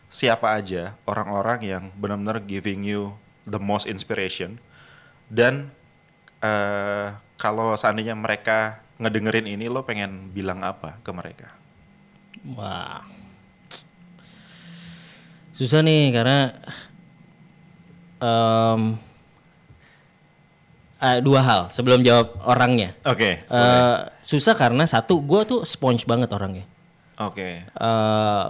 siapa aja orang-orang yang benar-benar giving you the most inspiration, dan kalau seandainya mereka ngedengerin ini, lo pengen bilang apa ke mereka? Wah, susah nih karena dua hal sebelum jawab orangnya. Oke. Susah karena satu, gue tuh sponge banget orangnya. Oke.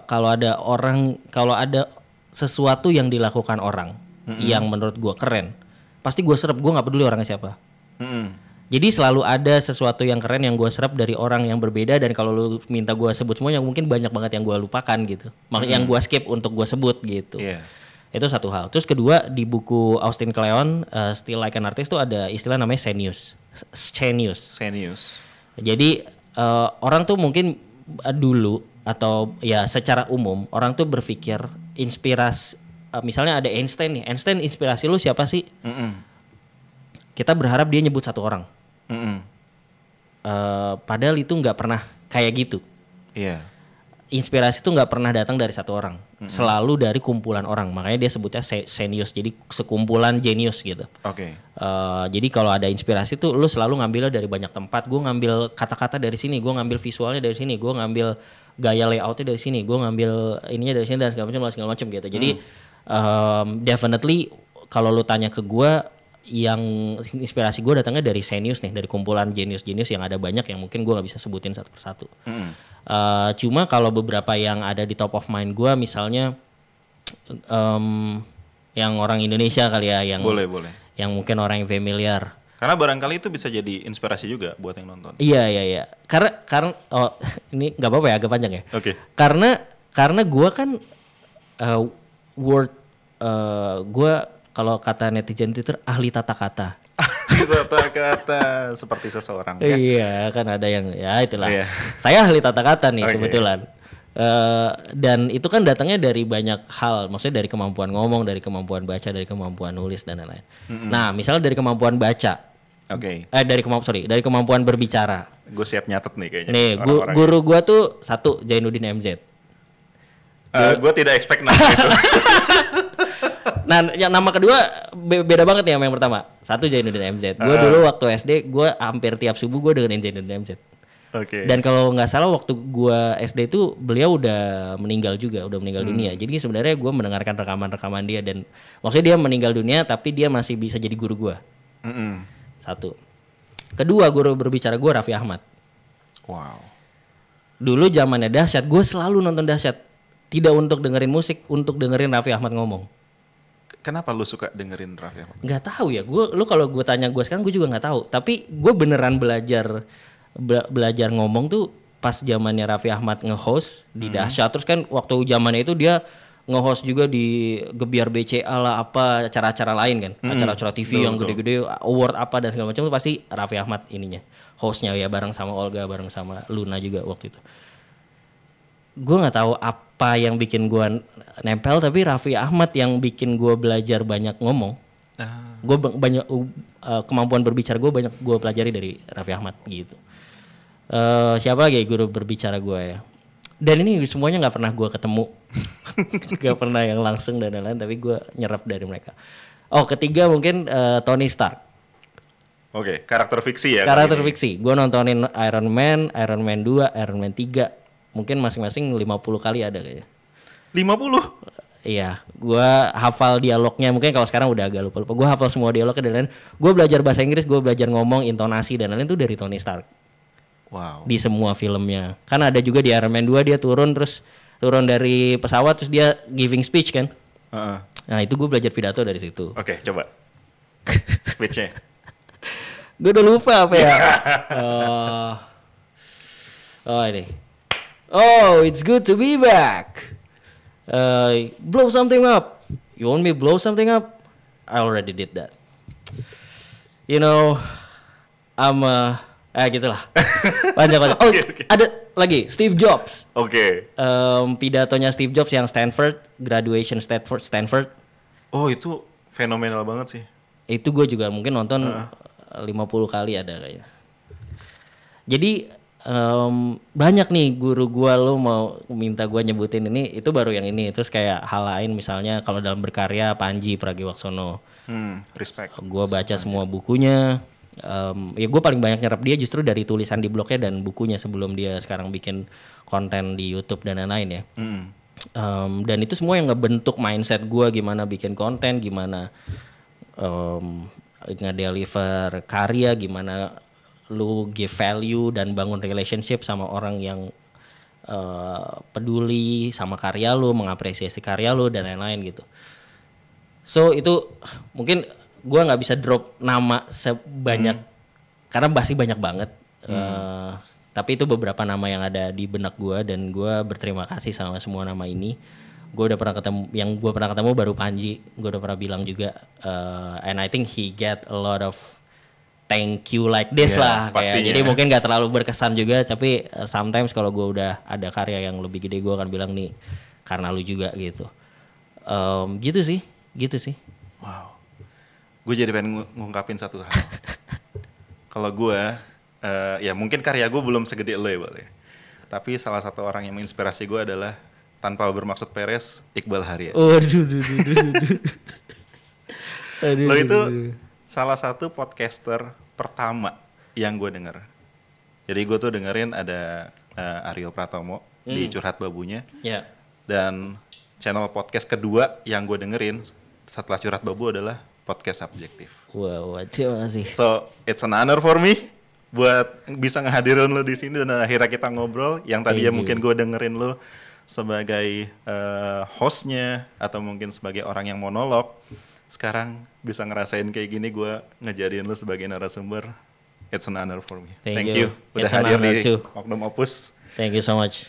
Kalau ada sesuatu yang dilakukan orang yang menurut gue keren, pasti gue serap. Gue nggak peduli orangnya siapa. Jadi selalu ada sesuatu yang keren yang gue serap dari orang yang berbeda, dan kalau lu minta gue sebut semuanya mungkin banyak banget yang gue lupakan gitu. Yang gue skip untuk gue sebut gitu. Yeah. Itu satu hal. Terus kedua, di buku Austin Kleon, Still Like an Artist tuh ada istilah namanya Scenius. Jadi orang tuh mungkin dulu atau ya secara umum orang tuh berpikir inspirasi, misalnya ada Einstein nih. Einstein inspirasi lu siapa sih? Kita berharap dia nyebut satu orang. Padahal itu nggak pernah kayak gitu. Iya. Inspirasi itu nggak pernah datang dari satu orang, selalu dari kumpulan orang. Makanya dia sebutnya Scenius, jadi sekumpulan jenius gitu. Oke. Jadi kalau ada inspirasi tuh lu selalu ngambilnya dari banyak tempat. Gue ngambil kata-kata dari sini, gue ngambil visualnya dari sini, gue ngambil gaya layoutnya dari sini, gue ngambil ininya dari sini dan segala macam gitu. Jadi definitely kalau lu tanya ke gue, yang inspirasi gue datangnya dari Scenius nih, dari kumpulan jenius-jenius yang ada banyak yang mungkin gue nggak bisa sebutin satu persatu. Cuma kalau beberapa yang ada di top of mind gue, misalnya yang orang Indonesia kali ya, yang boleh, yang mungkin orang yang familiar. Karena barangkali itu bisa jadi inspirasi juga buat yang nonton. Iya. Karena ini nggak apa-apa ya, agak panjang ya. Oke. Karena gue kan gue kalau kata netizen Twitter ahli tata kata. Tata kata seperti seseorang. Kan? Iya, kan ada yang ya itulah. Iya. Saya ahli tata kata nih kebetulan. Dan itu kan datangnya dari banyak hal, maksudnya dari kemampuan ngomong, dari kemampuan baca, dari kemampuan nulis dan lain-lain. Nah, misalnya dari kemampuan baca. Dari kemampuan berbicara. Gue siap nyatet nih kayaknya. Nih, guru gue tuh satu, Jainuddin MZ. Gue tidak expect nama itu. Nah, yang nama kedua beda banget nih sama yang pertama. Satu, Jainuddin MZ. Gue dulu waktu SD, gue hampir tiap subuh gue dengerin Jainuddin MZ. Dan kalau nggak salah waktu gue SD itu beliau udah meninggal dunia. Jadi sebenarnya gue mendengarkan rekaman-rekaman dia, dan maksudnya dia meninggal dunia tapi dia masih bisa jadi guru gue. Satu. Kedua, guru berbicara gue Raffi Ahmad. Wow. Dulu zamannya Dahsyat, gue selalu nonton Dahsyat. Tidak untuk dengerin musik, untuk dengerin Raffi Ahmad ngomong. Kenapa lu suka dengerin Raffi Ahmad? Gak tahu ya, lu kalau gue tanya gue sekarang gue juga nggak tahu. Tapi gue beneran belajar ngomong tuh pas zamannya Raffi Ahmad nge-host di Dahsyat. Terus kan waktu zamannya itu dia nge-host juga di Gebiar BCA lah, apa acara-acara lain kan, acara-acara TV yang gede-gede, award apa dan segala macam, itu pasti Raffi Ahmad ininya, hostnya ya, bareng sama Olga, bareng sama Luna juga waktu itu. Gue nggak tahu apa yang bikin gue nempel, tapi Raffi Ahmad yang bikin gue belajar banyak ngomong. Gue banyak kemampuan berbicara gue banyak gue pelajari dari Raffi Ahmad gitu. Siapa lagi guru berbicara gue ya? Dan ini semuanya nggak pernah gue ketemu, nggak pernah yang langsung dan lain-lain, tapi gue nyerap dari mereka. Oh, ketiga mungkin Tony Stark. Oke, karakter fiksi ya. Karakter fiksi. Gue nontonin Iron Man 2, Iron Man 3. Mungkin masing-masing 50 kali ada kayaknya. 50? Iya, gue hafal dialognya. Mungkin kalau sekarang udah agak lupa-lupa. Gue hafal semua dialognya dan lain. Gue belajar bahasa Inggris, gue belajar ngomong, intonasi dan lain-lain tuh dari Tony Stark. Wow. Di semua filmnya. Kan ada juga di Iron Man 2 dia turun dari pesawat terus dia giving speech kan. Nah itu gue belajar pidato dari situ. Oke, coba. Speechnya. Gue udah lupa apa ya. Ini. Oh, it's good to be back. Blow something up. You want me blow something up? I already did that. You know, gitulah. Panjang. Oh, okay. Ada lagi Steve Jobs. Oke. Pidatonya Steve Jobs yang graduation Stanford. Oh, itu fenomenal banget sih. Itu gue juga mungkin nonton 50 kali ada kayaknya. Jadi banyak nih guru gue, lo mau minta gue nyebutin ini, itu baru yang ini. Terus kayak hal lain misalnya kalau dalam berkarya Panji Pragiwaksono. Respect. Gue baca semua bukunya. Ya gue paling banyak nyerap dia justru dari tulisan di blognya dan bukunya sebelum dia sekarang bikin konten di YouTube dan lain-lain ya. Dan itu semua yang ngebentuk mindset gue gimana bikin konten, gimana nge-deliver karya, gimana lu give value dan bangun relationship sama orang yang peduli sama karya lu, mengapresiasi karya lu dan lain-lain gitu. So itu mungkin gue nggak bisa drop nama sebanyak karena pasti banyak banget. Tapi itu beberapa nama yang ada di benak gue dan gue berterima kasih sama semua nama ini. Gue udah pernah ketemu, yang gue pernah ketemu baru Panji. Gue udah pernah bilang juga, and I think he get a lot of thank you like this lah. Kayak, jadi mungkin gak terlalu berkesan juga, tapi sometimes kalau gue udah ada karya yang lebih gede gue akan bilang nih karena lu juga gitu. Gitu sih. Wow. Gue jadi pengen ngungkapin satu hal. Kalau gue, ya mungkin karya gue belum segede lo ya, boleh. Tapi salah satu orang yang menginspirasi gue adalah tanpa bermaksud peres, Iqbal Haria. Lo itu salah satu podcaster pertama yang gue denger. Jadi gue tuh dengerin ada Aryo Pratomo di Curhat Babunya. Yeah. Dan channel podcast kedua yang gue dengerin setelah Curhat Babu adalah podcast Subjektif. Wow, terima kasih. So, it's an honor for me buat bisa ngehadirin lo di sini dan akhirnya kita ngobrol. Yang tadinya mungkin gue dengerin lo sebagai hostnya atau mungkin sebagai orang yang monolog. Sekarang bisa ngerasain kayak gini, gue ngejadiin lo sebagai narasumber. It's an honor for me. Thank you. Udah hadir di Oknum Opus. Thank you so much.